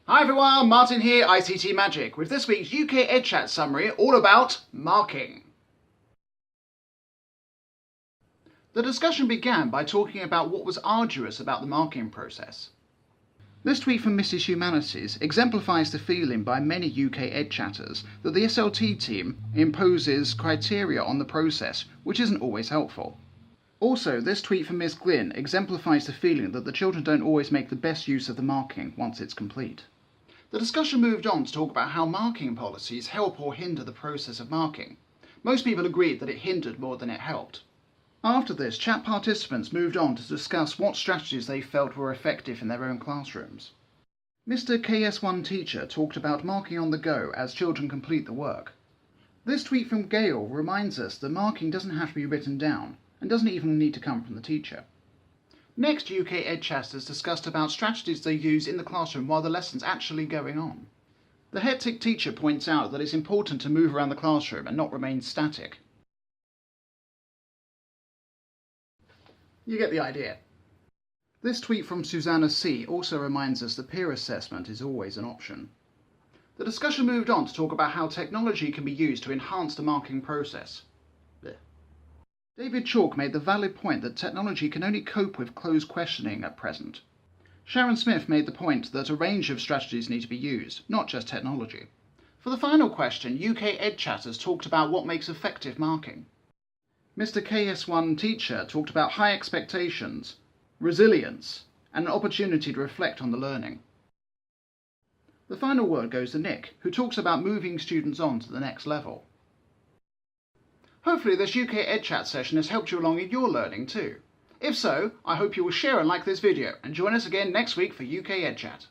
Hi everyone, Martin here, ICT Magic, with this week's UKEdChat Summary all about marking. The discussion began by talking about what was arduous about the marking process. This tweet from MrsHumanities exemplifies the feeling by many UKEdChatters that the SLT team imposes criteria on the process, which isn't always helpful. Also, this tweet from Ms Glynn exemplifies the feeling that the children don't always make the best use of the marking once it's complete. The discussion moved on to talk about how marking policies help or hinder the process of marking. Most people agreed that it hindered more than it helped. After this, chat participants moved on to discuss what strategies they felt were effective in their own classrooms. Mr. KS1 teacher talked about marking on the go as children complete the work. This tweet from Gail reminds us that marking doesn't have to be written down and doesn't even need to come from the teacher. Next, UKEdChatters discussed about strategies they use in the classroom while the lesson's actually going on. The hectic teacher points out that it's important to move around the classroom and not remain static. You get the idea. This tweet from Susanna C. also reminds us that peer assessment is always an option. The discussion moved on to talk about how technology can be used to enhance the marking process. David Chalk made the valid point that technology can only cope with closed questioning at present. Sharon Smith made the point that a range of strategies need to be used, not just technology. For the final question, UKEdChatters talked about what makes effective marking. Mr. KS1 teacher talked about high expectations, resilience, and an opportunity to reflect on the learning. The final word goes to Nick, who talks about moving students on to the next level. Hopefully this UKEdChat session has helped you along in your learning too. If so, I hope you will share and like this video and join us again next week for UKEdChat.